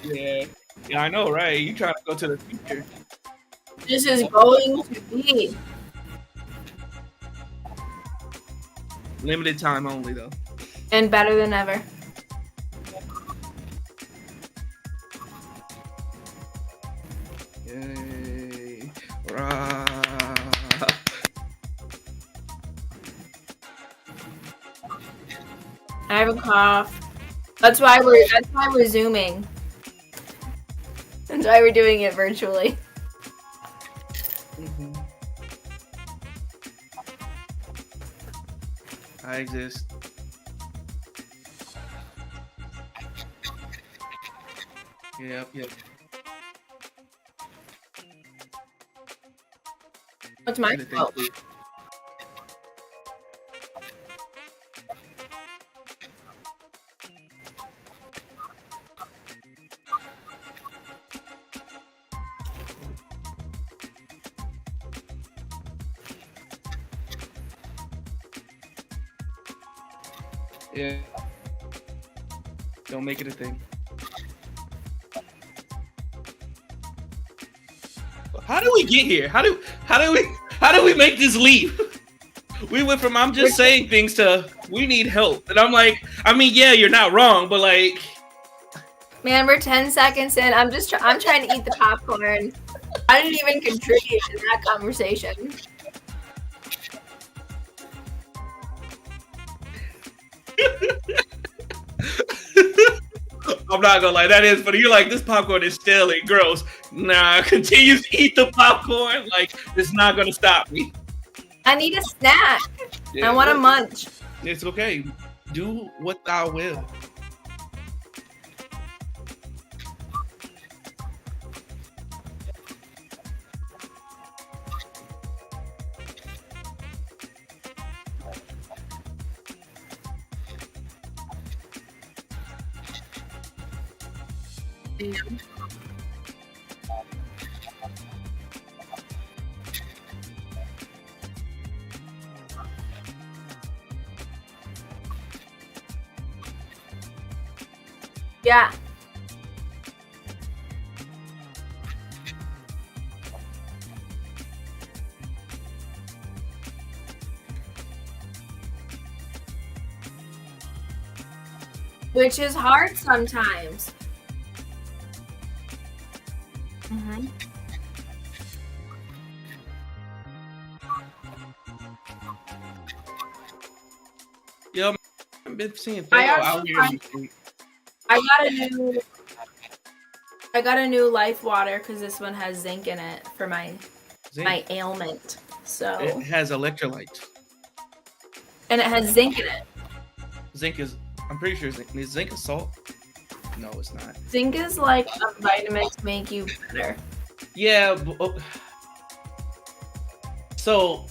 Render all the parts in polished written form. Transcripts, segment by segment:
Yeah. Yeah, I know, right? You trying to go to the future. This is going to be Limited time only, though. and better than ever. Yay. Rah. I have a cough. That's why we're zooming. That's why we're doing it virtually. Mhm. I exist. Yep, yep. What's my Anything, fault? please. Yeah. Don't make it a thing. How do we get here? How do we make this leap? We went from I'm just saying things to we need help. And I'm like, I mean, yeah, you're not wrong, but like Man, we're 10 seconds in. I'm trying to eat the popcorn. I didn't even contribute to that conversation. I'm not gonna lie, that is funny. You're like, this popcorn is stale and gross. Nah, continue to eat the popcorn. Like, it's not gonna stop me. I need a snack. Yeah, I want a look, munch. it's okay. Do what thou will. Yeah. Which is hard sometimes. Mm-hmm. Yo, I've been seeing I Theo also out here in the street. I got a new Life Water because this one has zinc in it for my Zinc. ailment. So It has electrolytes. and it has zinc in it. Zinc is, I'm pretty sure zinc. Is zinc a salt? No, it's not. Zinc is like a vitamin to make you better. Yeah. So,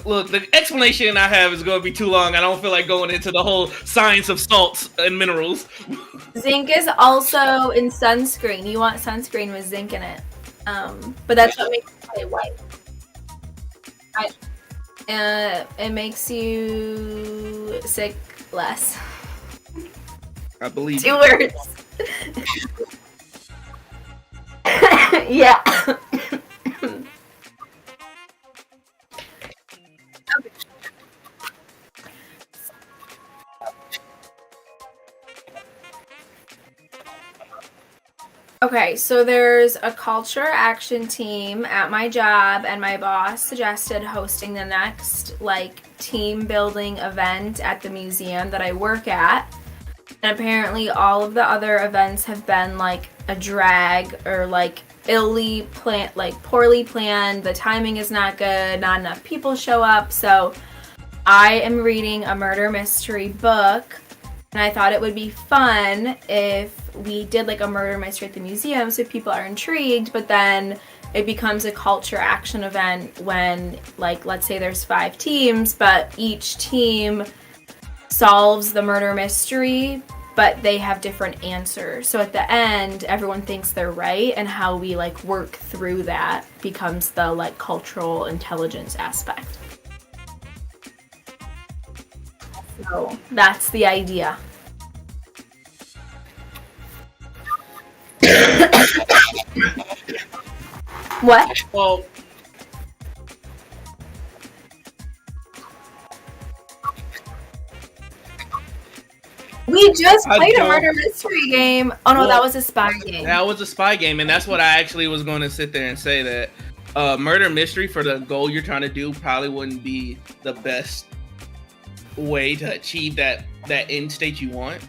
look, the explanation I have is going to be too long. I don't feel like going into the whole science of salts and minerals. Zinc is also in sunscreen. You want sunscreen with zinc in it. But that's what makes you stay white. It makes you sick less. I believe. 2 words. Yeah. Okay, so there's a culture action team at my job, and my boss suggested hosting the next team building event at the museum that I work at. And apparently all of the other events have been a drag or poorly planned. The timing is not good, not enough people show up. So I am reading a murder mystery book, and I thought it would be fun if we did a murder mystery at the museum so people are intrigued, but then it becomes a culture action event when let's say there's 5 teams, but each team solves the murder mystery, but they have different answers. So at the end, everyone thinks they're right, and how we work through that becomes the cultural intelligence aspect. So that's the idea. What? Well, We just I played a don't. murder mystery game. Oh no, Well, that was a spy game. That was a spy game, and that's what I actually was going to sit there and say that murder mystery for the goal you're trying to do probably wouldn't be the best way to achieve that end state you want.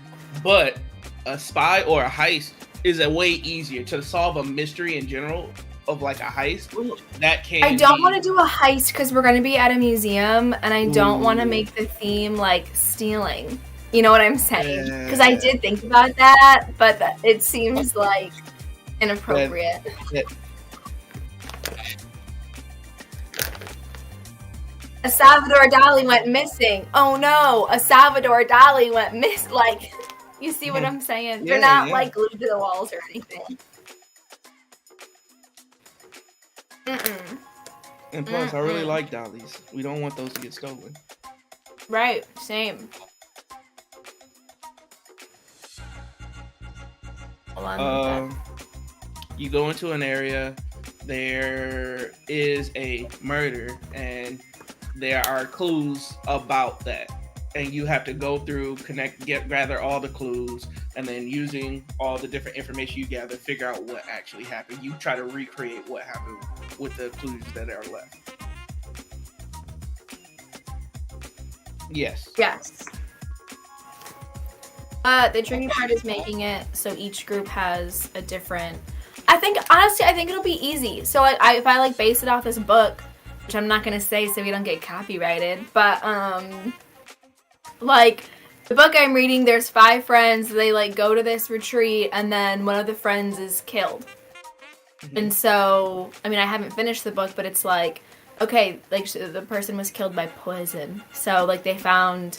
But a spy or a heist is a way easier to solve a mystery in general of like a heist. That can. I don't want to do a heist because we're going to be at a museum, and I don't want to Ooh. make the theme like stealing. You know what I'm saying? Because Yeah. I did think about that, but it seems like inappropriate. A Salvador Dali went missing. Oh no, a Salvador Dali went Like, you see what I'm saying? They're not like glued to the walls or anything. Mm-mm. And plus, I really like dollies. We don't want those to get stolen. Right, same. You go into an area, there is a murder, and there are clues about that. And you have to go through, gather all the clues, and then using all the different information you gather, figure out what actually happened. You try to recreate what happened with the clues that are left. Yes. Yes. The tricky part is making it so each group has a different. Honestly, I think it'll be easy. So if I like base it off this book, which I'm not gonna say so we don't get copyrighted, but like the book I'm reading, there's 5 friends. They like go to this retreat, and then one of the friends is killed. Mm-hmm. And so, I mean, I haven't finished the book, but it's like, okay, like the person was killed by poison. So like they found.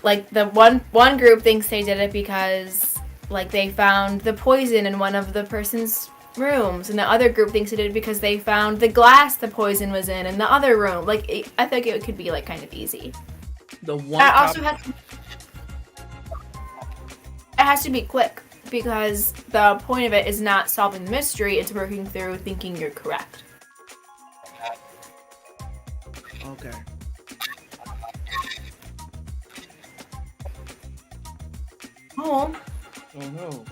Like the one group thinks they did it because like they found the poison in one of the person's rooms, and the other group thinks they did it because they found the glass the poison was in the other room. Like I think it could be like kind of easy. It has to be quick because the point of it is not solving the mystery; it's working through thinking you're correct. Okay. Oh no.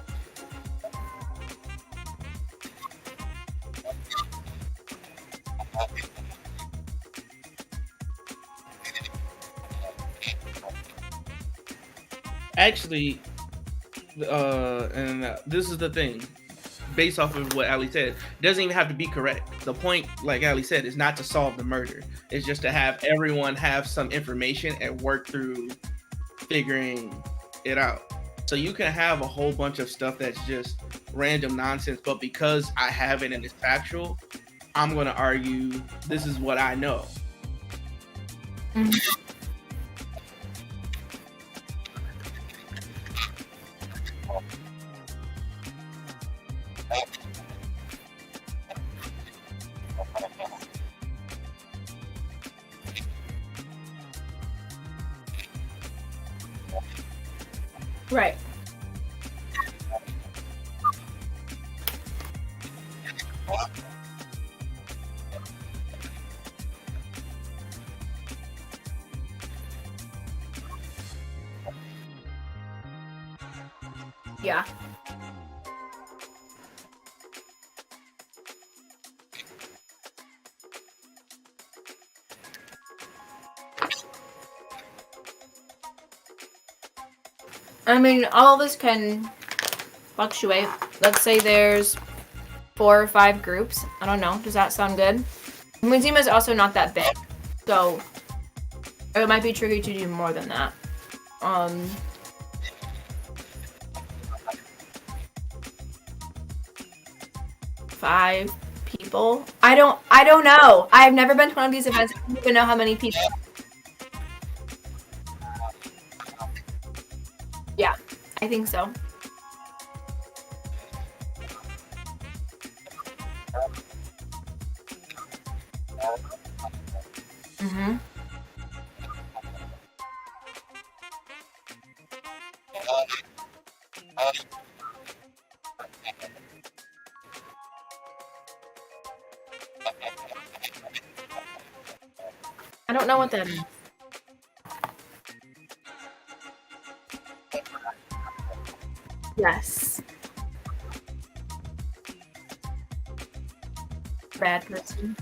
Actually, and this is the thing. Based off of what Ali said, it doesn't even have to be correct. The point, like Ali said, is not to solve the murder. It's just to have everyone have some information and work through figuring it out. So you can have a whole bunch of stuff that's just random nonsense, but because I have it and it's factual, I'm going to argue this is what I know. Mm-hmm. Right. Yeah. I mean, all of this can fluctuate. Let's say there's 4 or 5 groups. I don't know. Does that sound good? The museum is also not that big, so it might be tricky to do more than that. 5 people? I don't know. I've never been to one of these events. I don't even know how many people. Yeah, I think so. Mm-hmm. don't know what that is. Yes. Bad person.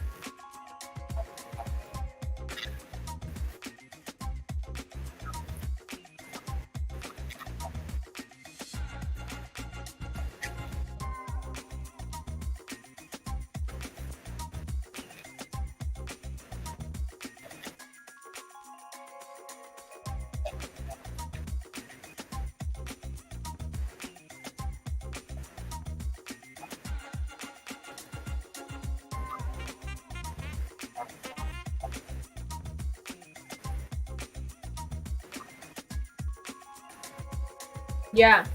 Yeah.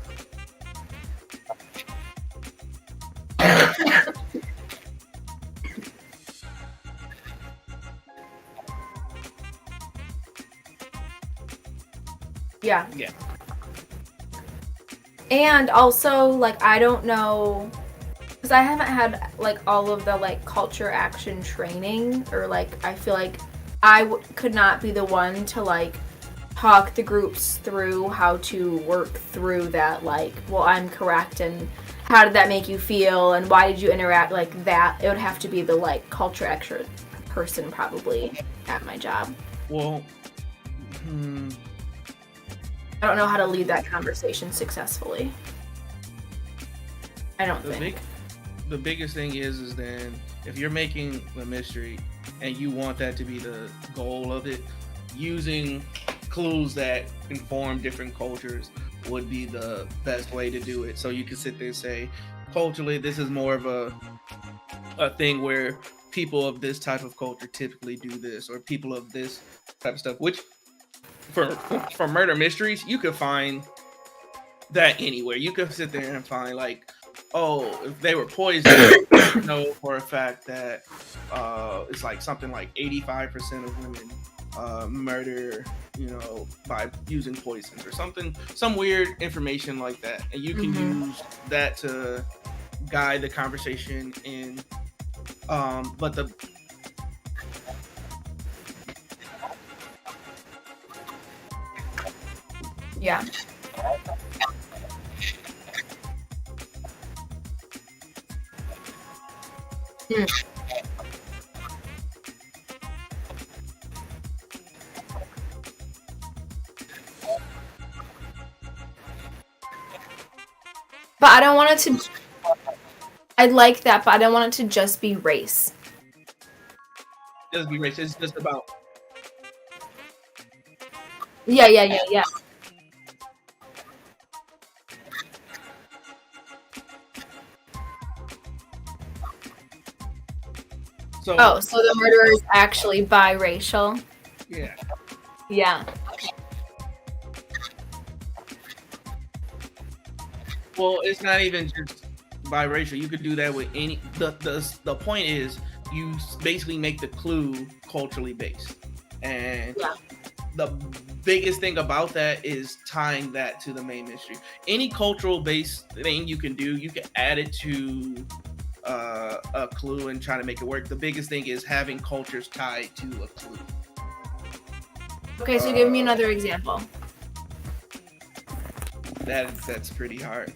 Yeah. Yeah. And also, like, I don't know, because I haven't had, like, all of the, like, culture action training, or, like, I feel like could not be the one to, like, talk the groups through how to work through that, like, well, I'm correct, and how did that make you feel, and why did you interact like that? It would have to be the, like, culture action person, probably, at my job. Well, I don't know how to lead that conversation successfully. I don't think. The biggest thing is then if you're making the mystery and you want that to be the goal of it, using clues that inform different cultures would be the best way to do it. So you can sit there and say, culturally, this is more of a thing where people of this type of culture typically do this, or people of this type of stuff, which for murder mysteries, you could find that anywhere. You could sit there and find, like, oh, if they were poisoned, you know for a fact that it's like something like 85% of women murder, by using poisons or something, some weird information like that. And you can use that to guide the conversation in, but the Yeah. But I don't want it to. I'd like that, but I don't want it to just be race. just be racist. It's just about Yeah. so. Oh, so the murderer is actually biracial? Yeah. Yeah. Well, it's not even just biracial. You could do that with any. The point is, you basically make the clue culturally based, and the biggest thing about that is tying that to the main mystery. Any cultural based thing you can do, you can add it to a clue and try to make it work. The biggest thing is having cultures tied to a clue. Okay, so give me another example. That's pretty hard.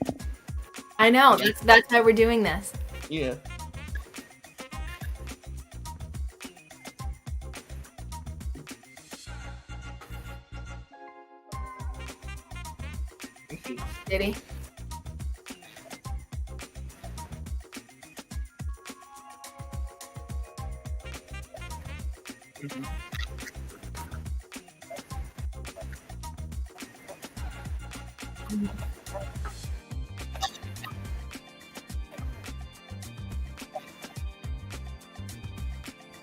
I know, that's why we're doing this. Yeah. Did he?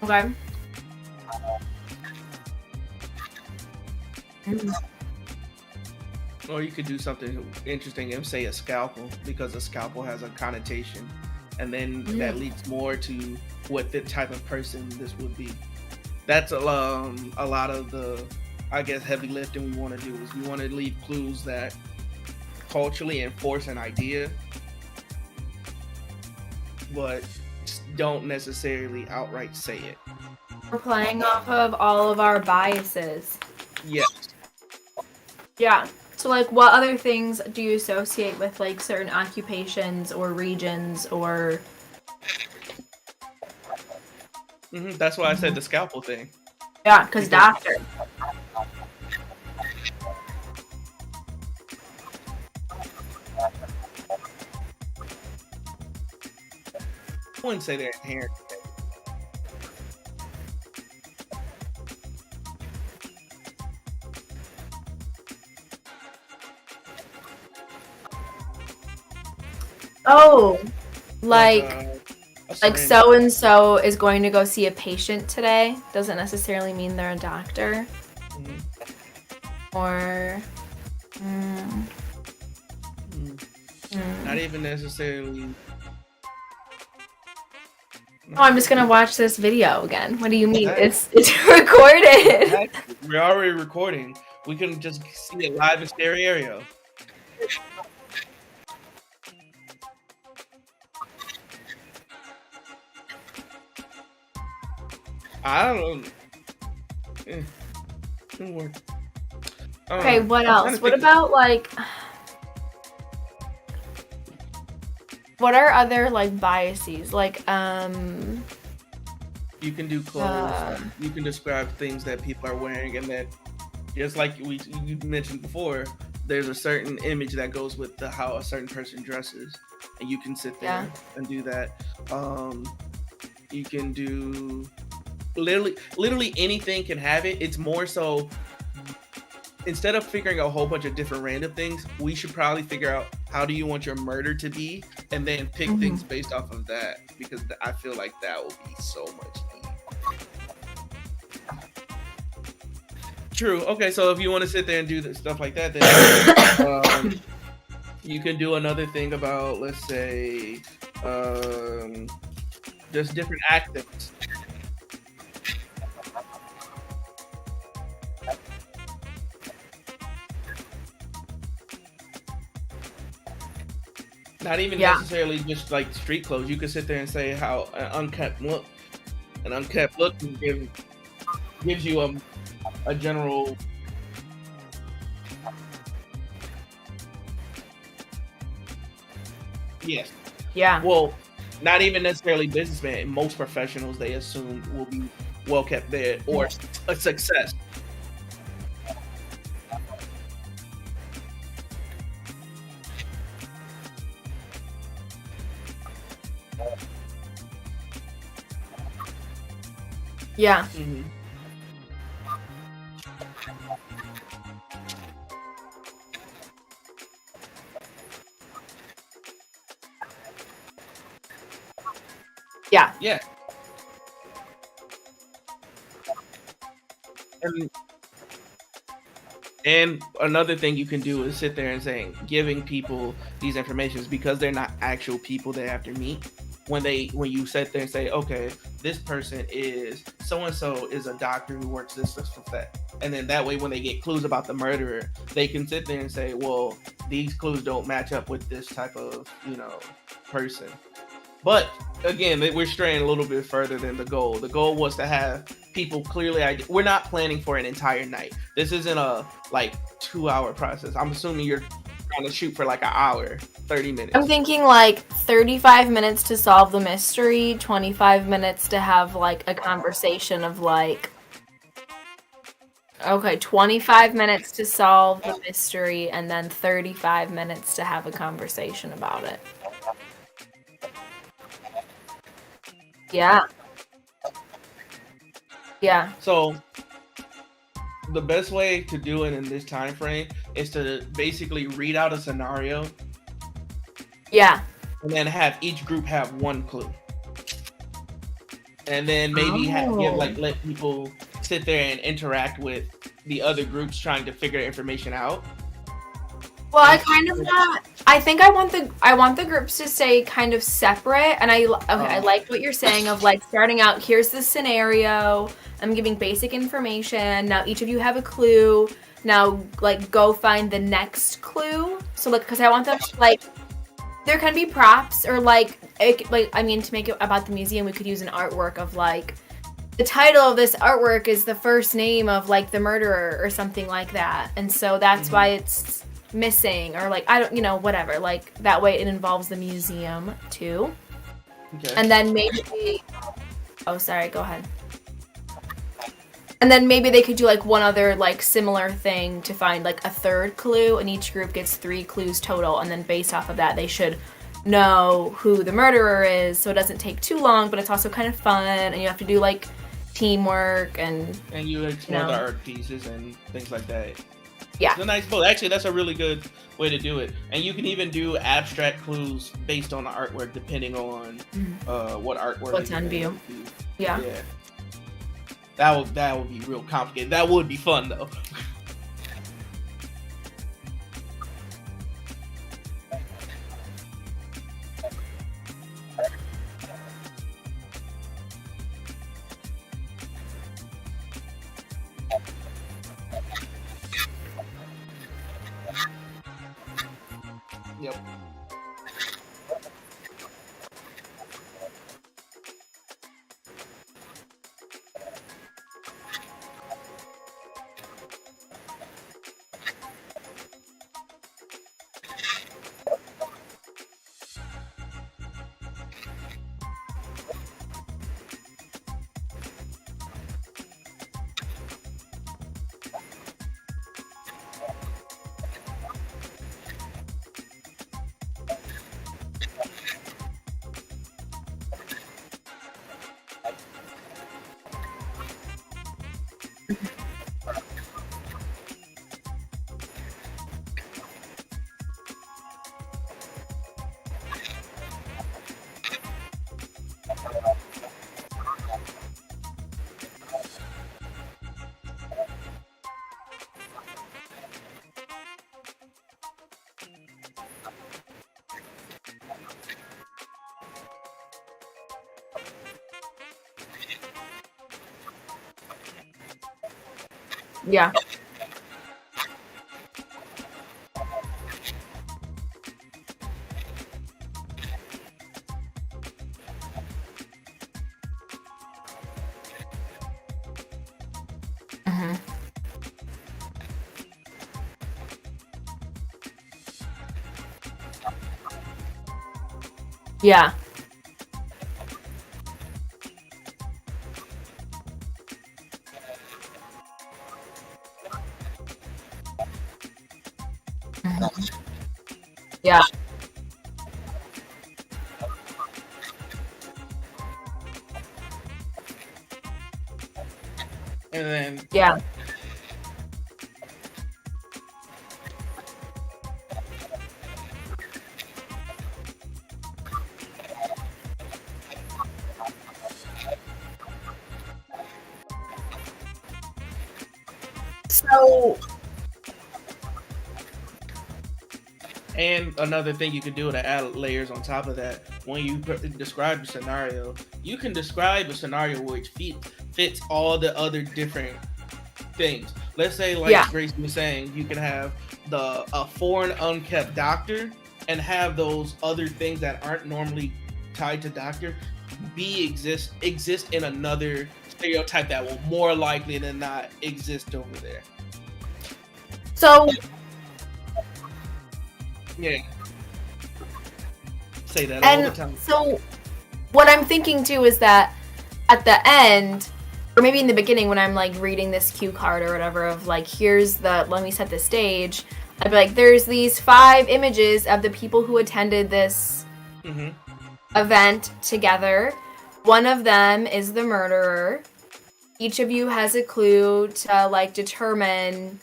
Okay. Or you could do something interesting and say a scalpel, because a scalpel has a connotation, and then that leads more to what the type of person this would be. That's a lot of the, I guess, heavy lifting we want to do. Is we want to leave clues that culturally enforce an idea, but don't necessarily outright say it. We're playing off of all of our biases. Yes. Yeah. So, like, what other things do you associate with, like, certain occupations or regions or... That's why I said the scalpel thing. Yeah, because doctor. I wouldn't say they're inherent. Oh, like a syringe. so and so is going to go see a patient today. Doesn't necessarily mean they're a doctor. Or not even necessarily. Oh, I'm just gonna watch this video again. What do you mean? It's recorded. Exactly. We're already recording. We can just see it live in stereo. I don't know. It'll work. Okay, what else? What about, like... What are other, like, biases? Like, You can do clothes. You can describe things that people are wearing, and that, just like you mentioned before, there's a certain image that goes with how a certain person dresses, and you can sit there and do that. You can do literally anything can have it. It's more so, instead of figuring out a whole bunch of different random things, we should probably figure out how do you want your murder to be, and then pick things based off of that, because I feel like that will be so much easier. True. Okay, so if you want to sit there and do stuff like that, then you can do another thing about, let's say, just different accents. Not even necessarily just like street clothes. You could sit there and say how an unkept look gives you a general. Yes. Yeah. Well, not even necessarily businessmen. Most professionals, they assume, will be well kept there or a success. Yeah. Yeah. Yeah. And another thing you can do is sit there and giving people these informations, because they're not actual people they have to meet. When you sit there and say, okay, this person is so-and-so is a doctor who works this, that. And then that way, when they get clues about the murderer, they can sit there and say, well, these clues don't match up with this type of, person. But again, we're straying a little bit further than the goal. The goal was to have people clearly we're not planning for an entire night. This isn't a 2-hour process. I'm assuming you're trying to shoot for an hour, 30 minutes. I'm thinking 35 minutes to solve the mystery, 25 minutes to have a conversation of okay, 25 minutes to solve the mystery, and then 35 minutes to have a conversation about it. Yeah. Yeah. So the best way to do it in this time frame is to basically read out a scenario. Yeah. And then have each group have one clue. And then maybe let people sit there and interact with the other groups trying to figure information out. Well, I think I want the groups to stay kind of separate, and I like what you're saying of starting out, here's the scenario, I'm giving basic information, now each of you have a clue, now go find the next clue. So because I want them to there can be props, or to make it about the museum, we could use an artwork of the title of this artwork is the first name of like the murderer or something like that, and so that's why it's missing, or like I don't, whatever. Like that way, it involves the museum too. Okay. And then maybe, oh sorry, go ahead. And then maybe they could do like one other like similar thing to find like a third clue, and each group gets 3 clues total, and then based off of that, they should know who the murderer is, so it doesn't take too long, but it's also kind of fun, and you have to do like teamwork and you explore the art pieces and things like that. Yeah. It's a nice book. Actually, that's a really good way to do it. And you can even do abstract clues based on the artwork, depending on what artwork. What's on view. Yeah. That would be real complicated. That would be fun though. Yep. Yeah. Yeah. Yeah. And then Yeah. So, and another thing you could do to add layers on top of that, when you describe the scenario, you can describe a scenario which fits all the other different things. Let's say, like Grace was saying, you can have a foreign unkept doctor and have those other things that aren't normally tied to doctor exist in another stereotype that will more likely than not exist over there. So yeah, say that all the time. So what I'm thinking too is that at the end, or maybe in the beginning when I'm like reading this cue card or whatever of like, let me set the stage, I'd be like, there's these 5 images of the people who attended this event together. One of them is the murderer. Each of you has a clue to like determine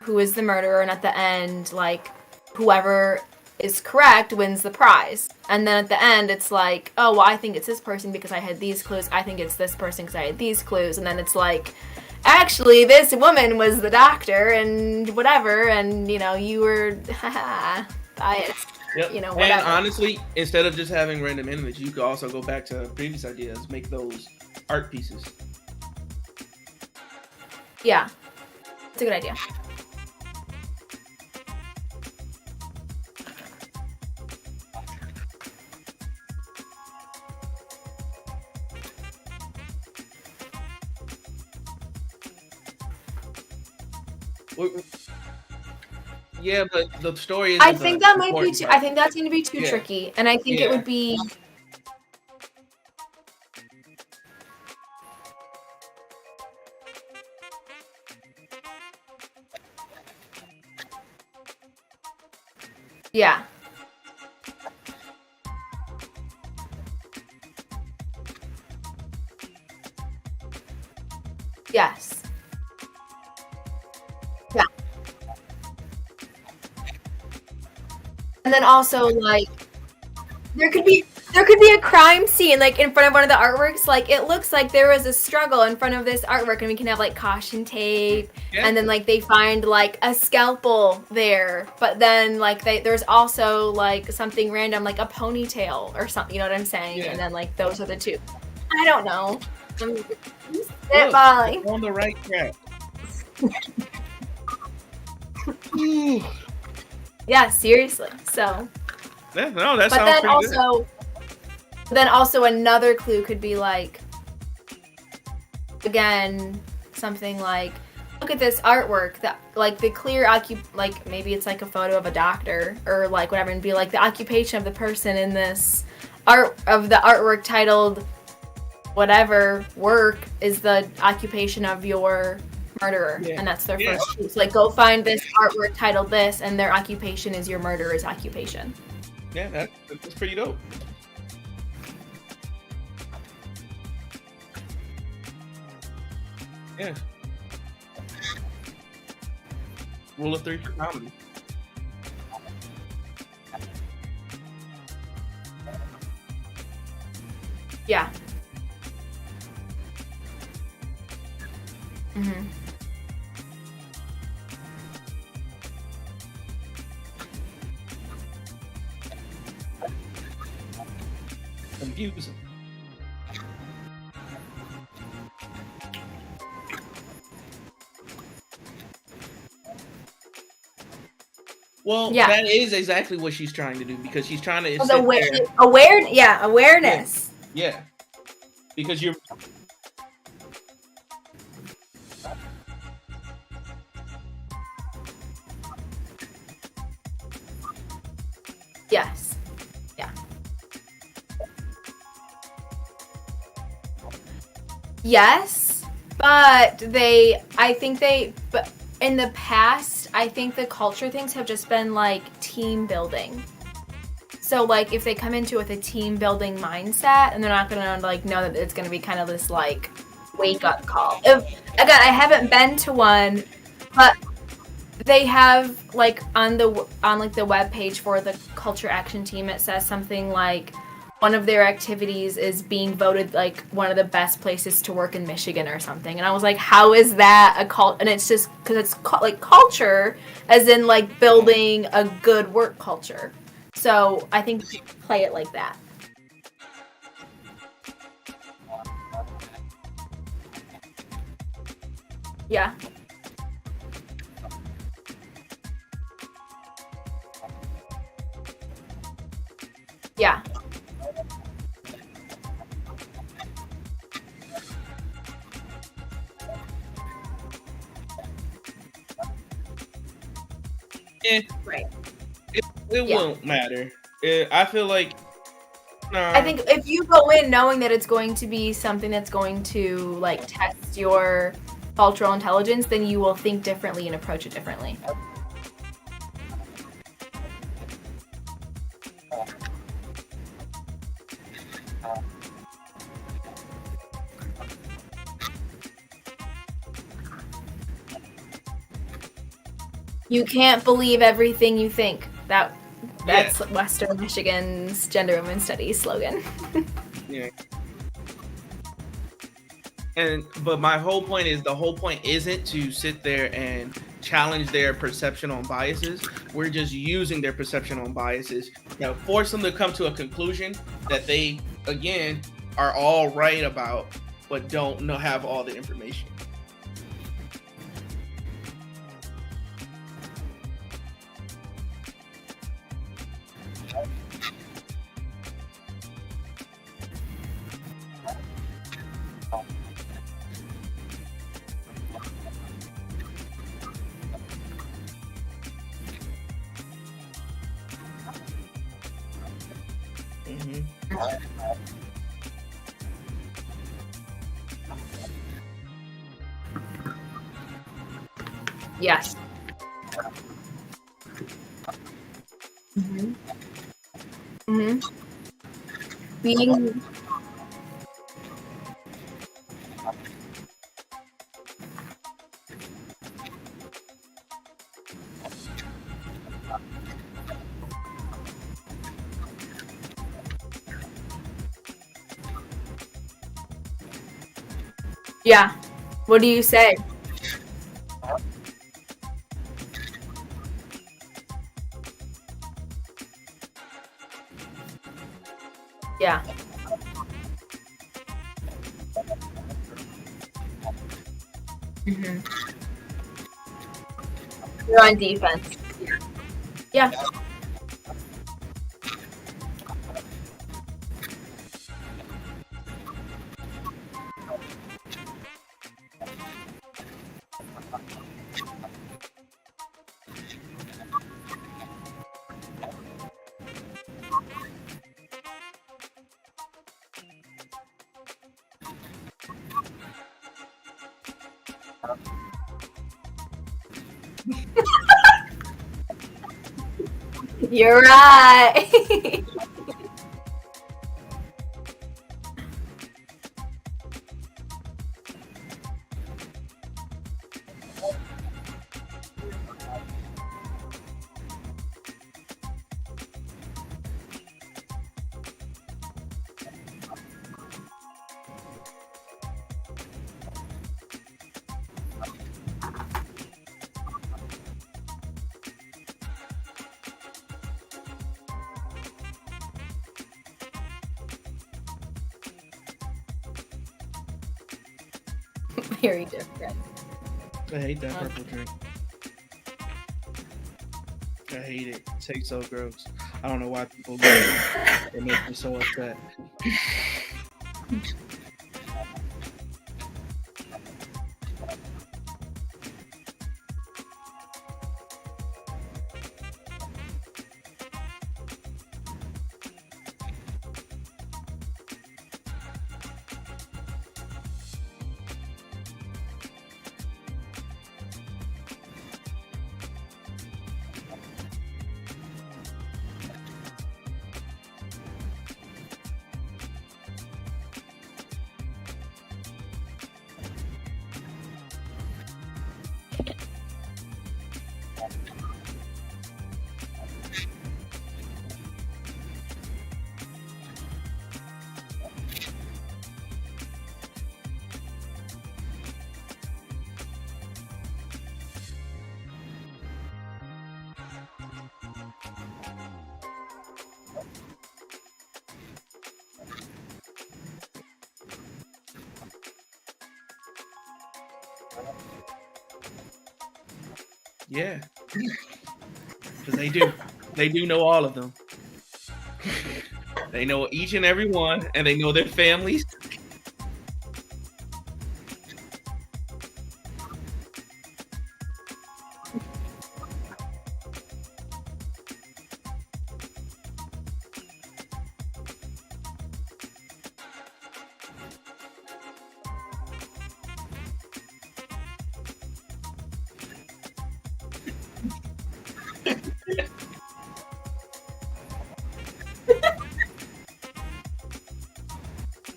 who is the murderer, and at the end, like, whoever is correct wins the prize. And then at the end, it's like, oh, well, I think it's this person because I had these clues. I think it's this person because I had these clues. And then it's like, actually, this woman was the doctor and whatever. And, you were biased. Yep. Whatever. And honestly, instead of just having random images, you could also go back to previous ideas, make those art pieces. Yeah. It's a good idea. Yeah, but the story I isn't think the that might be important too. part. I think that's going to be too Yeah, tricky, and I think it yeah, would be. Yeah. Yes. Yeah. And then also like there could be a crime scene like in front of one of the artworks. Like it looks like there was a struggle in front of this artwork, and we can have like caution tape, yeah, and then like they find like a scalpel there, but then like there's also like something random like a ponytail or something. You know what I'm saying? yeah. And then like those are the two. I don't know. I'm Look, spitballing. we're on the right track. Yeah, seriously. So, Yeah, no, that but sounds then pretty good. also another clue could be like again something like look at this artwork that like the clear like maybe it's like a photo of a doctor or like whatever, and be like the occupation of the person in this artwork titled whatever work is the occupation of your murderer, Yeah. and that's their Yeah. first clue. So like go find this artwork titled this, and their occupation is your murderer's occupation. Yeah, that's pretty dope. Yeah. Rule of 3 for comedy. Yeah. Mm-hmm. Confusing. Well, Yeah. that is exactly what she's trying to do, because she's trying to Because sit there. awareness. Yeah, because you're. Yes. Yeah. Yes, but but in the past, I think the culture things have just been like team building. So like if they come into it with a team building mindset, and they're not gonna like know that it's gonna be kind of this like wake up call. Again, I haven't been to one, but they have like on like the web page for the culture action team, it says something like one of their activities is being voted like one of the best places to work in Michigan or something. And I was like, how is that a cult? And it's just because it's like culture as in like building a good work culture. So I think we should play it like that. Yeah. Yeah. Eh, Right. it Yeah. won't matter. I feel like. No. I think if you go in knowing that it's going to be something that's going to like test your cultural intelligence, then you will think differently and approach it differently. You can't believe everything you think. That's Western Michigan's Gender Women Studies slogan. Yeah. But my whole point is, the whole point isn't to sit there and challenge their perception on biases. We're just using their perception on biases, force them to come to a conclusion that they again are all right about, but don't have all the information. Mhm. Yes. Hmm. Being yeah. What do you say? Yeah. Hmm. You're on defense. Yeah. You're right. Very different. I hate that purple drink. I hate it. It tastes so gross. I don't know why people love it. It makes me so upset. Yeah, because they do. They do know all of them. They know each and every one, and they know their families.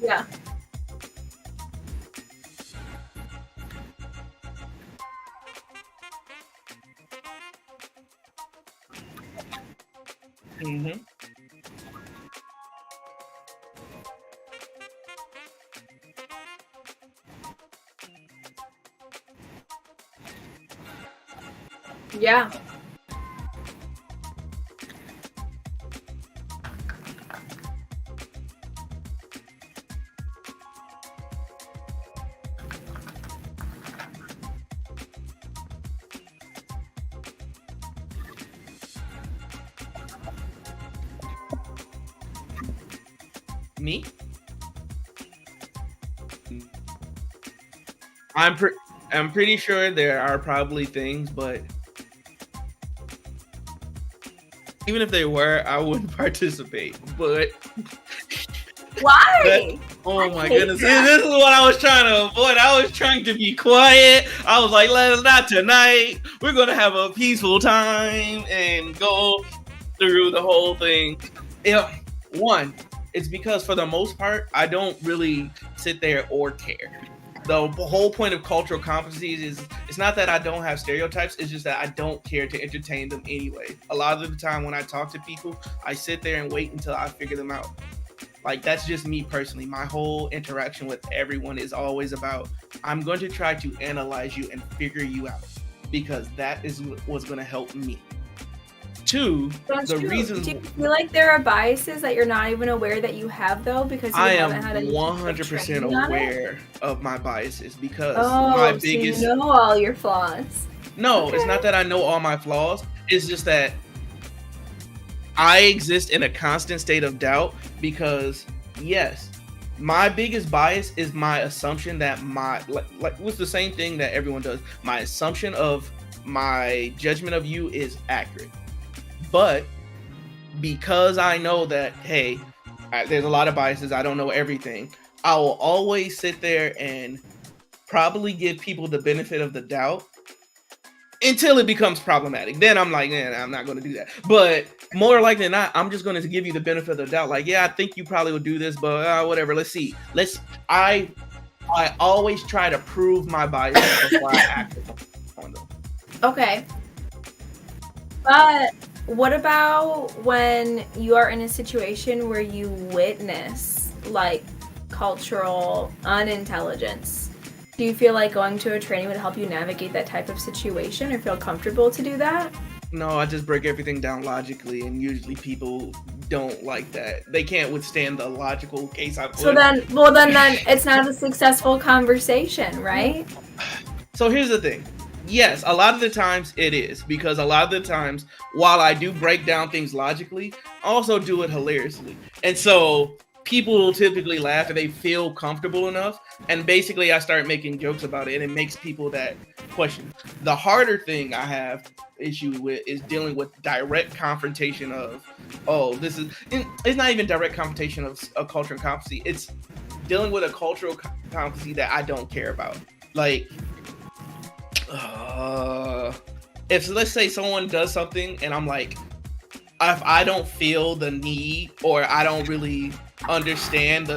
Yeah. Hmm. Yeah. Me? I'm pre- I'm pretty sure there are probably things, but Even if they were, I wouldn't participate. But that, Why? oh I my hate goodness, that. this is what I was trying to avoid. I was trying to be quiet. I was like, let's not tonight. We're gonna have a peaceful time and go through the whole thing. Yeah, one, it's because for the most part, I don't really sit there or care. The whole point of cultural competencies is it's not that I don't have stereotypes, it's just that I don't care to entertain them anyway. A lot of the time when I talk to people, I sit there and wait until I figure them out. Like that's just me personally. My whole interaction with everyone is always about I'm going to try to analyze you and figure you out because that is what's going to help me. Two, Don't the you, reason do you feel like there are biases that you're not even aware that you have though because you I haven't am had any 100% training on it? aware of my biases because my Oh, so you biggest know all your flaws. no, it's not Okay. that I know all my flaws. It's just that I exist in a constant state of doubt because yes, my biggest bias is my assumption that my like what's the same thing that everyone does. My assumption of my judgment of you is accurate. But because I know that hey, there's a lot of biases, I don't know everything. I will always sit there and probably give people the benefit of the doubt until it becomes problematic. Then I'm like, man, I'm not going to do that. But more likely than not, I'm just going to give you the benefit of the doubt. Like, yeah, I think you probably will do this, but whatever. Let's see. I I always try to prove my biases before I act on them. Okay. But what about when you are in a situation where you witness like cultural unintelligence? Do you feel like going to a training would help you navigate that type of situation or feel comfortable to do that? No, I just break everything down logically, and usually people don't like that. They can't withstand the logical case I put. So then it's not a successful conversation, right? So here's the thing. Yes, a lot of the times it is because a lot of the times while I do break down things logically, I also do it hilariously. And so people will typically laugh and they feel comfortable enough. And basically I start making jokes about it and it makes people that question. The harder thing I have issue with is dealing with direct confrontation of, oh, this is, it's not even direct confrontation of a cultural competency. It's dealing with a cultural competency that I don't care about. Like, if let's say someone does something and I'm like, if I don't feel the need or I don't really understand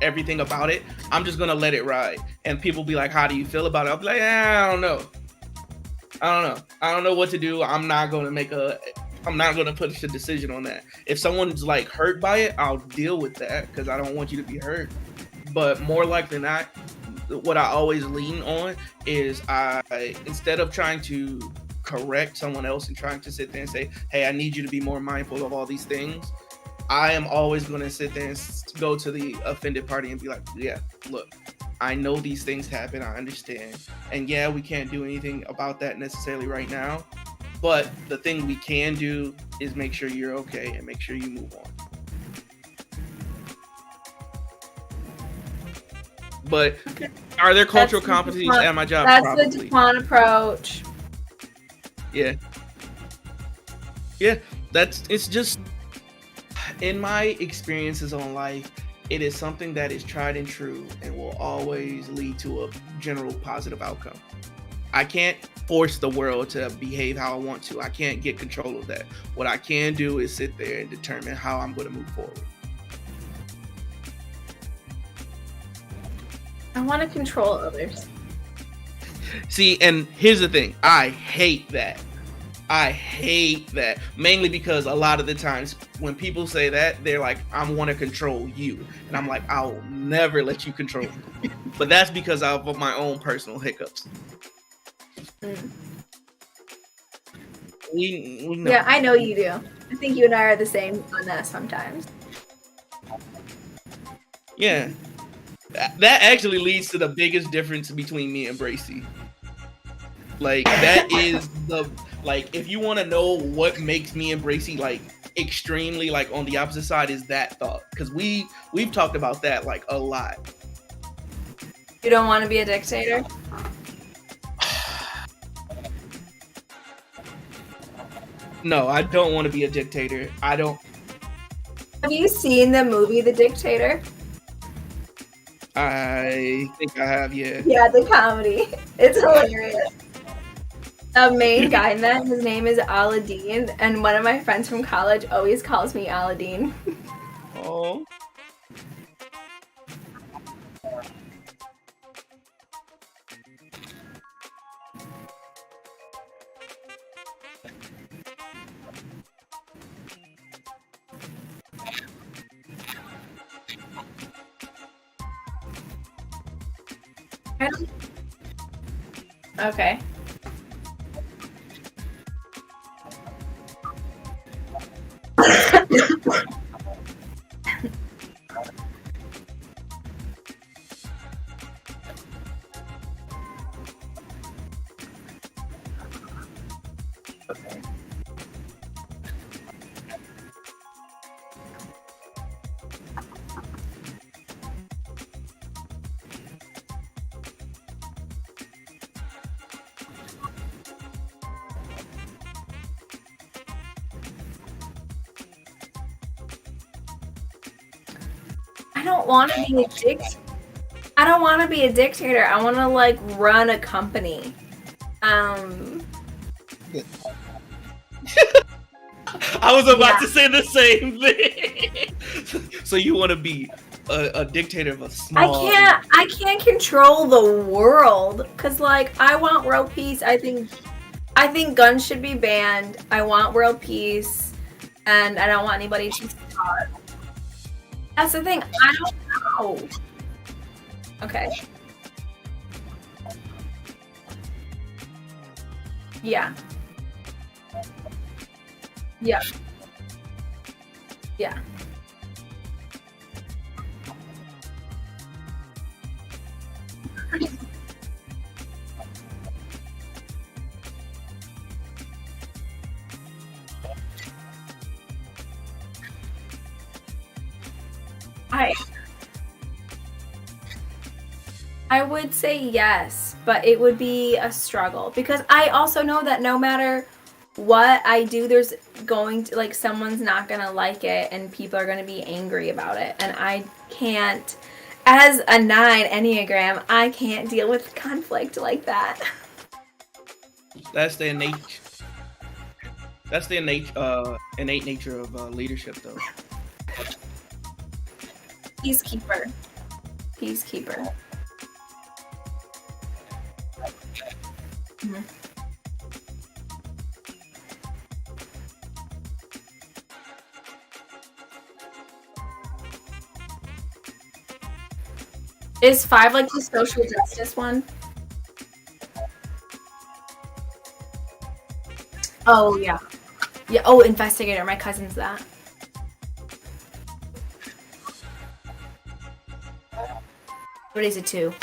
everything about it, I'm just gonna let it ride. And people be like, how do you feel about it? I'll be like, I don't know. I don't know what to do. I'm not gonna push a decision on that. If someone's like hurt by it, I'll deal with that because I don't want you to be hurt. But more likely than not, what I always lean on is instead of trying to correct someone else and trying to sit there and say, hey, I need you to be more mindful of all these things, I am always going to sit there and go to the offended party and be like, yeah, look, I know these things happen. I understand. And yeah, we can't do anything about that necessarily right now. But the thing we can do is make sure you're okay and make sure you move on. But are there cultural competencies at my job? That's Probably. the DuPont approach. Yeah. It's just in my experiences on life, it is something that is tried and true and will always lead to a general positive outcome. I can't force the world to behave how I want to. I can't get control of that. What I can do is sit there and determine how I'm going to move forward. I want to control others. See, and here's the thing. I hate that. Mainly because a lot of the times when people say that, they're like, I want to control you. And I'm like, I'll never let you control me. But that's because of my own personal hiccups. We know. Yeah, I know you do. I think you and I are the same on that sometimes. Yeah. That actually leads to the biggest difference between me and Bracy. Like, that is if you want to know what makes me and Bracy, like, extremely, like, on the opposite side is that thought. Because we've talked about that, like, a lot. You don't want to be a dictator? No, I don't want to be a dictator. I don't. Have you seen the movie The Dictator? I think I have, yeah. Yeah, the comedy. It's hilarious. The main guy in that, his name is Aladdin, and one of my friends from college always calls me Aladdin. Oh. Okay. I don't want to be a I don't want to be a dictator. I want to like run a company. I was about to say the same thing. So you want to be a dictator of a small? I can't control the world because like I want world peace. I think guns should be banned. I want world peace, and I don't want anybody to starve. That's the thing. I don't know. Okay. Yeah. Yeah. Yeah. I would say yes, but it would be a struggle because I also know that no matter what I do, there's going to like someone's not gonna like it and people are gonna be angry about it. And I can't, as a 9 Enneagram, I can't deal with conflict like that. That's the innate. That's the innate nature of leadership, though. Peacekeeper. Peacekeeper. Mm-hmm. Is 5 like the social justice one? Oh yeah. Yeah, oh, investigator, my cousin's that. What is a 2?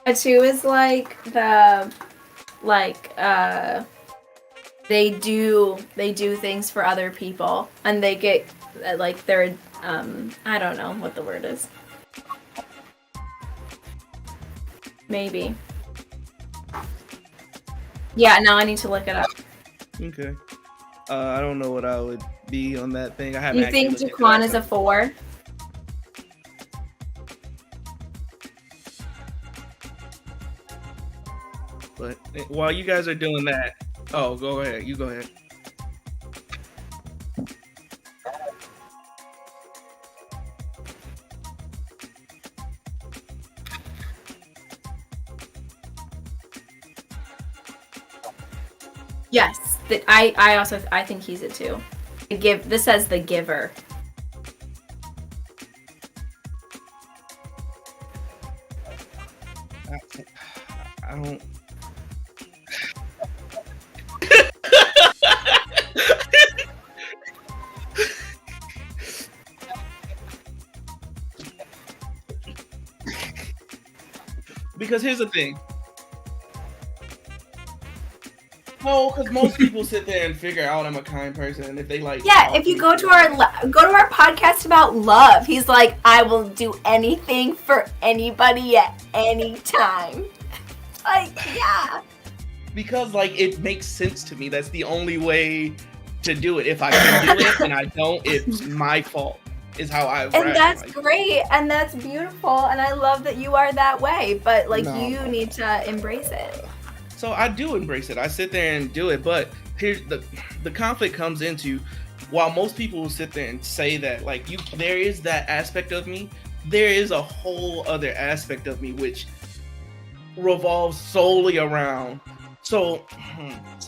A 2 is like the they do things for other people and they get like they're I don't know what the word is. Maybe. Yeah, now I need to look it up. Okay. I don't know what I would be on that thing. I haven't. You think Jaquan is a 4? But while you guys are doing that, oh, go ahead. You go ahead. Yes, I also think he's a 2. This says the giver. I don't. Because here's the thing. No, because most people sit there and figure out I'm a kind person, and if they like. Yeah, if you go to our podcast about love, he's like, I will do anything for anybody at any time. Like, yeah. Because like it makes sense to me. That's the only way to do it. If I can do it and I don't, it's my fault. Is how I And that's great, and that's beautiful, and I love that you are that way. But like, you need to embrace it. So I do embrace it. I sit there and do it. But here's the conflict comes into, while most people will sit there and say that like there is that aspect of me, there is a whole other aspect of me which revolves solely around. So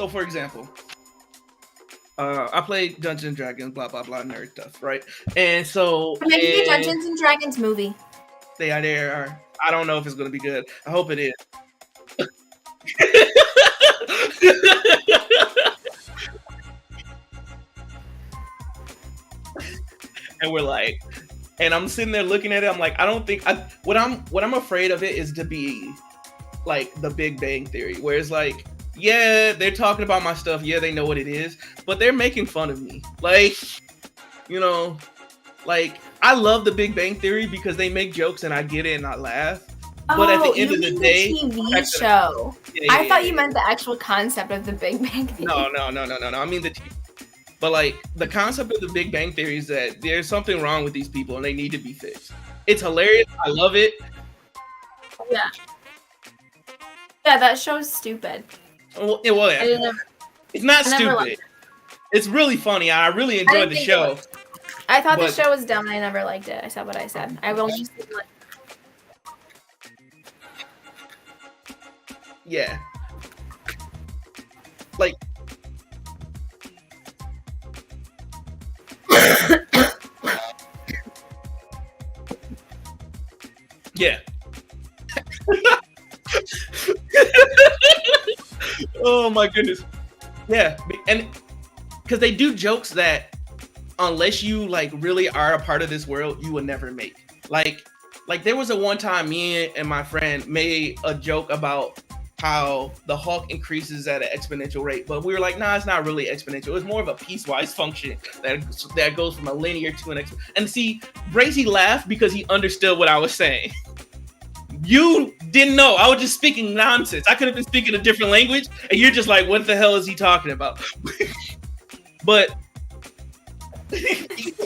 for example, I play Dungeons and Dragons, blah blah blah, nerd stuff, right? And so maybe the Dungeons and Dragons movie. They are. I don't know if it's gonna be good. I hope it is. And we're like, and I'm sitting there looking at it. I'm like, I don't think what I'm afraid of it is to be like the Big Bang Theory, where it's like, yeah, they're talking about my stuff. Yeah, they know what it is, but they're making fun of me. Like, you know, like I love the Big Bang Theory because they make jokes and I get it and I laugh. But at the end of the day, TV show. Yeah, I thought you meant the actual concept of the Big Bang Theory. No. I mean the TV. But like the concept of the Big Bang Theory is that there's something wrong with these people and they need to be fixed. It's hilarious. I love it. Yeah. Yeah, that show's stupid. Well, it's not stupid. It's really funny. I really enjoyed the show. I thought the show was dumb. I never liked it. I said what I said. I will just like. Yeah. Like. Yeah. Oh my goodness. Yeah, and because they do jokes that unless you like really are a part of this world, you will never make. Like there was a one time me and my friend made a joke about how the Hulk increases at an exponential rate, but we were like, nah, it's not really exponential. It's more of a piecewise function that goes from a linear to an exponential. And see, Bracy laughed because he understood what I was saying. You didn't know. I was just speaking nonsense. I could have been speaking a different language, and you're just like, what the hell is he talking about? But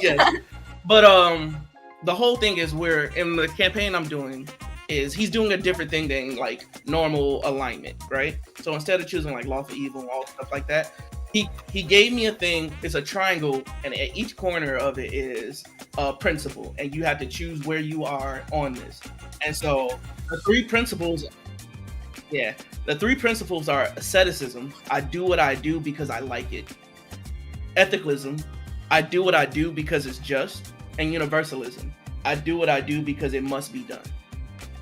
yeah. But the whole thing is we're in the campaign I'm doing is he's doing a different thing than like normal alignment, right? So instead of choosing like lawful evil and all stuff like that, he gave me a thing. It's a triangle, and at each corner of it is a principle, and you have to choose where you are on this. And so the three principles are asceticism. I do what I do because I like it. Ethicalism. I do what I do because it's just. And universalism. I do what I do because it must be done.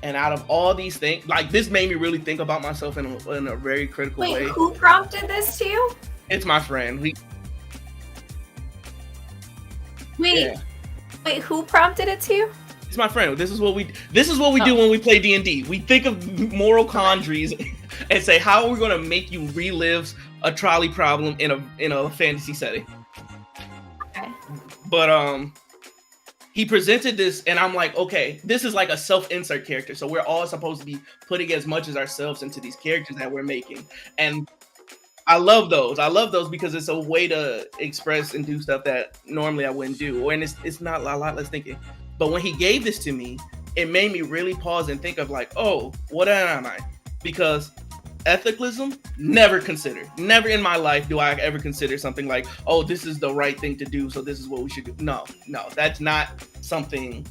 And out of all these things, like this made me really think about myself in a very critical way. Wait, who prompted this to you? It's my friend. Wait, who prompted it to you? It's my friend. This is what we do when we play D&D. We think of moral quandaries and say, how are we going to make you relive a trolley problem in a fantasy setting? Okay. But he presented this, and I'm like, okay, this is like a self-insert character. So we're all supposed to be putting as much as ourselves into these characters that we're making. And I love those. I love those because it's a way to express and do stuff that normally I wouldn't do. And it's not a lot less thinking. But when he gave this to me, it made me really pause and think of like, oh, what am I? Because ethicalism, never in my life do I ever consider something like, oh, this is the right thing to do, so this is what we should do. No, that's not something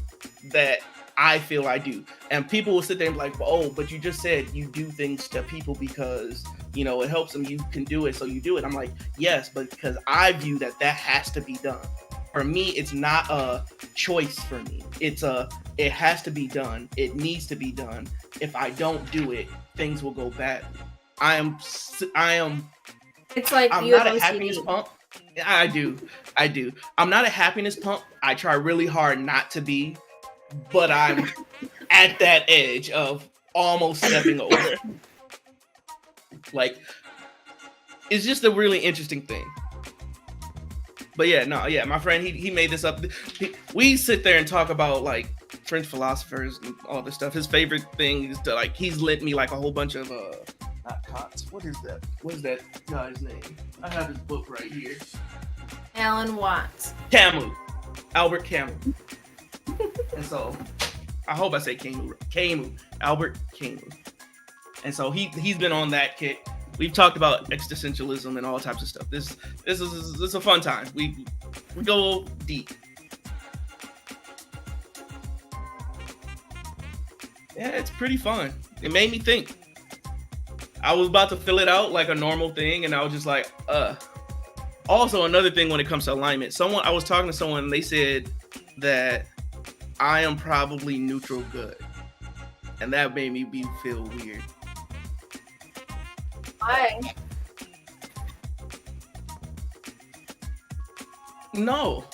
that I feel I do. And people will sit there and be like, oh, but you just said you do things to people because, you know, it helps them, you can do it, so you do it. I'm like, yes, but because I view that has to be done. For me, it's not a choice for me. It has to be done. It needs to be done. If I don't do it, things will go bad. I am. It's like I'm not a happiness pump. I do. I'm not a happiness pump. I try really hard not to be, but I'm at that edge of almost stepping over. Like, it's just a really interesting thing. But my friend, he made this up. We sit there and talk about like French philosophers and all this stuff. His favorite thing is to like, he's lent me like a whole bunch of not Cox. What is that? What is that guy's name? I have his book right here. Alan Watts. Camus. Albert Camus. And so, I hope I say Camus. Albert Camus. And so he's been on that kick. We've talked about existentialism and all types of stuff. This is a fun time. We go deep. Yeah, it's pretty fun. It made me think. I was about to fill it out like a normal thing, and I was just like, Also, another thing when it comes to alignment, I was talking to someone, and they said that I am probably neutral good, and that made me feel weird. Why? No,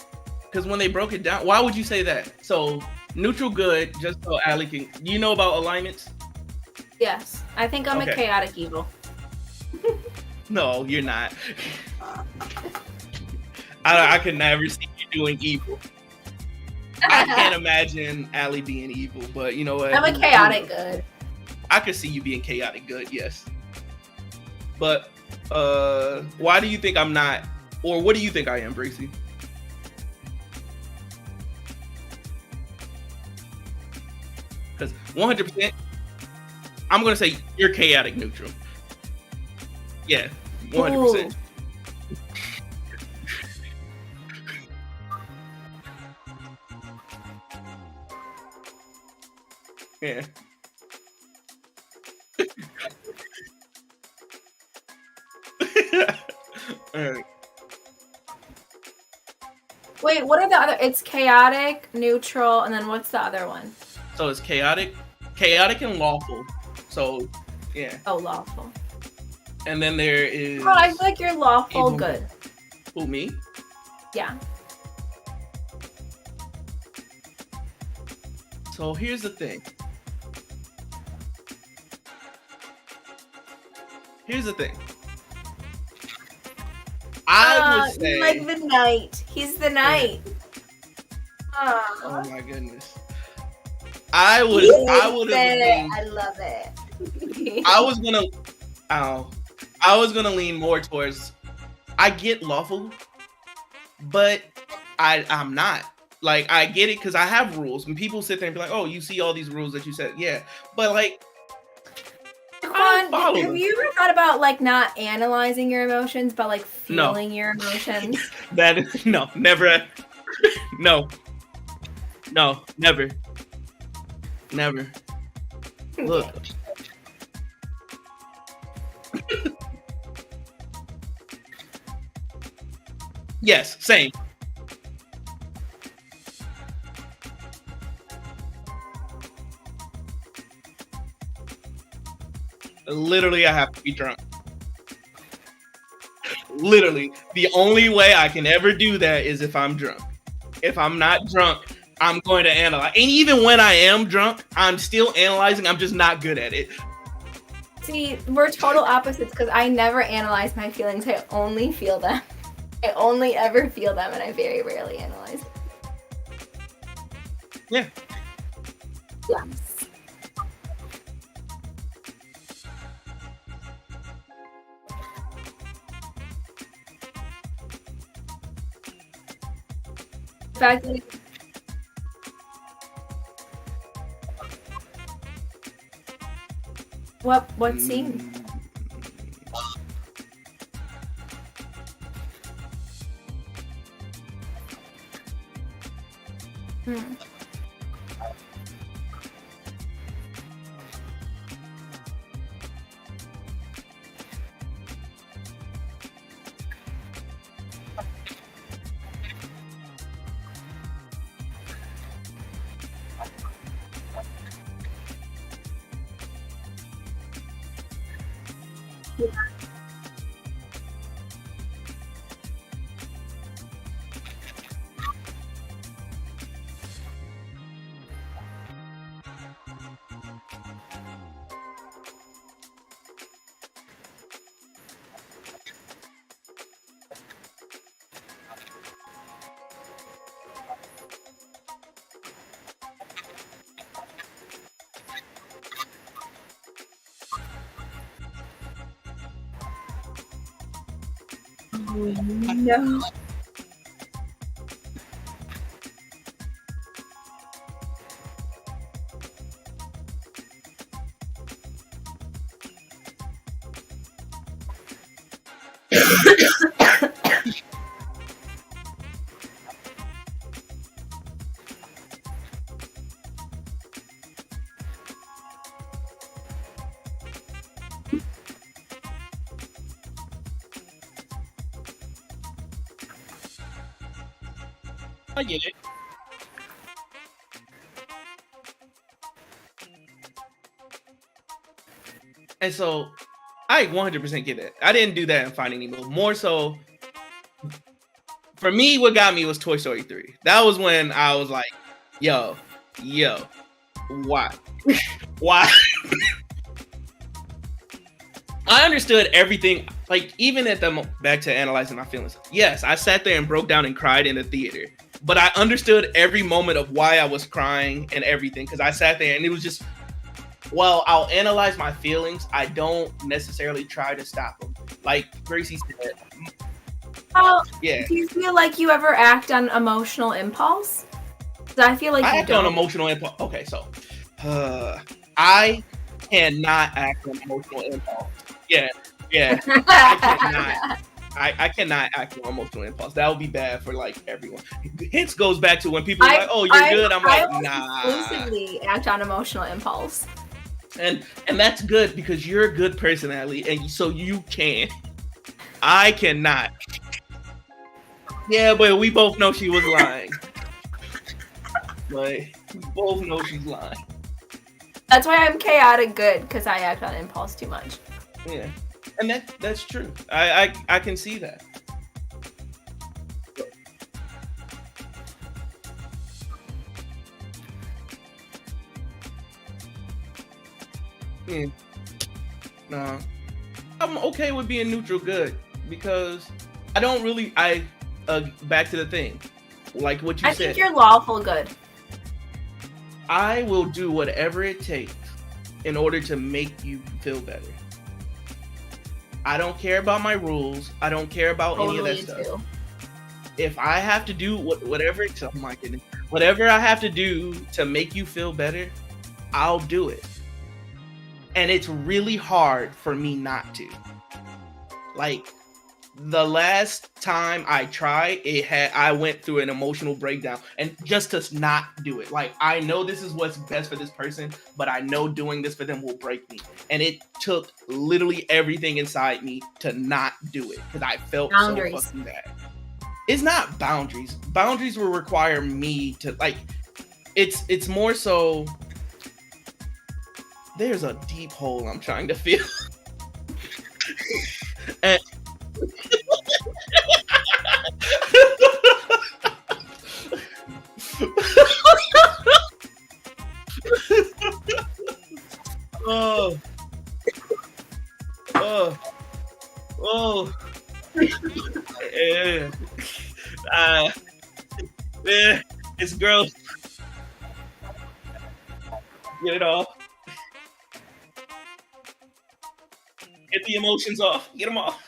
because when they broke it down, why would you say that? So neutral good, just so Allie can. Do you know about alignments? Yes, I think I'm a chaotic evil. No, you're not. I could never see you doing evil. I can't imagine Allie being evil, but you know what? I'm a chaotic good. I could see you being chaotic good, yes. But why do you think I'm not? Or what do you think I am, Bracy? Because 100%, I'm going to say you're chaotic neutral. Yeah, 100%. Ooh. Yeah. Right. Wait, what are the other? It's chaotic, neutral, and then what's the other one? So it's chaotic and lawful. So, yeah. Oh, lawful. And then there is... Oh, I feel like you're lawful good. Who, me? Yeah. So here's the thing. I would say... like the knight. He's the knight. Yeah. Oh my goodness. I would have leaned... I love it. I was gonna lean more towards... I get lawful, but I'm not. Like, I get it because I have rules. And people sit there and be like, oh, you see all these rules that you said. Yeah. But like... Have you ever thought about like not analyzing your emotions, but like feeling your emotions? No, never. No, never. Look. Yes, same. Literally, I have to be drunk. Literally, the only way I can ever do that is if I'm drunk. If I'm not drunk, I'm going to analyze. And even when I am drunk, I'm still analyzing. I'm just not good at it. See, we're total opposites because I never analyze my feelings. I only feel them. I only ever feel them, and I very rarely analyze them. Yeah. Yes. What scene? No. I get it. And so I 100% get it. I didn't do that in Finding Nemo. More so, for me, what got me was Toy Story 3. That was when I was like, yo, yo, why? Why? I understood everything. Like, even at back to analyzing my feelings. Yes, I sat there and broke down and cried in the theater. But I understood every moment of why I was crying and everything. Because I sat there and it was just, well, I'll analyze my feelings. I don't necessarily try to stop them. Like Gracie said. Well, Yeah. do you feel like you ever act on emotional impulse? 'Cause I feel like I you act on don't. emotional impulse. Okay, so I cannot act on emotional impulse. Yeah, yeah. I cannot. I cannot act on emotional impulse. That would be bad for like everyone. Hence goes back to when people are like, "Oh, you're good." I'm like, will nah. exclusively act on emotional impulse. And that's good because you're a good personality, and so you can. I cannot. Yeah, but we both know she was lying. Like, we both know she's lying. That's why I'm chaotic good, because I act on impulse too much. Yeah, and that's true. I can see that. Yeah. No, I'm okay with being neutral good because I don't really. Back to the thing, like what you I said. think you're lawful good. I will do whatever it takes in order to make you feel better. I don't care about my rules. I don't care about any of that stuff. Too. If I have to do whatever, oh my goodness, whatever I have to do to make you feel better, I'll do it. And it's really hard for me not to. Like, the last time I tried, I went through an emotional breakdown, and just to not do it. Like, I know this is what's best for this person, but I know doing this for them will break me. And it took literally everything inside me to not do it because I felt Boundaries. so fucking bad. It's not boundaries. Boundaries will require me to like. It's more so. There's a deep hole I'm trying to fill. And oh, oh, oh, yeah. Yeah, it's gross. Get it off. Get the emotions off. Get them off.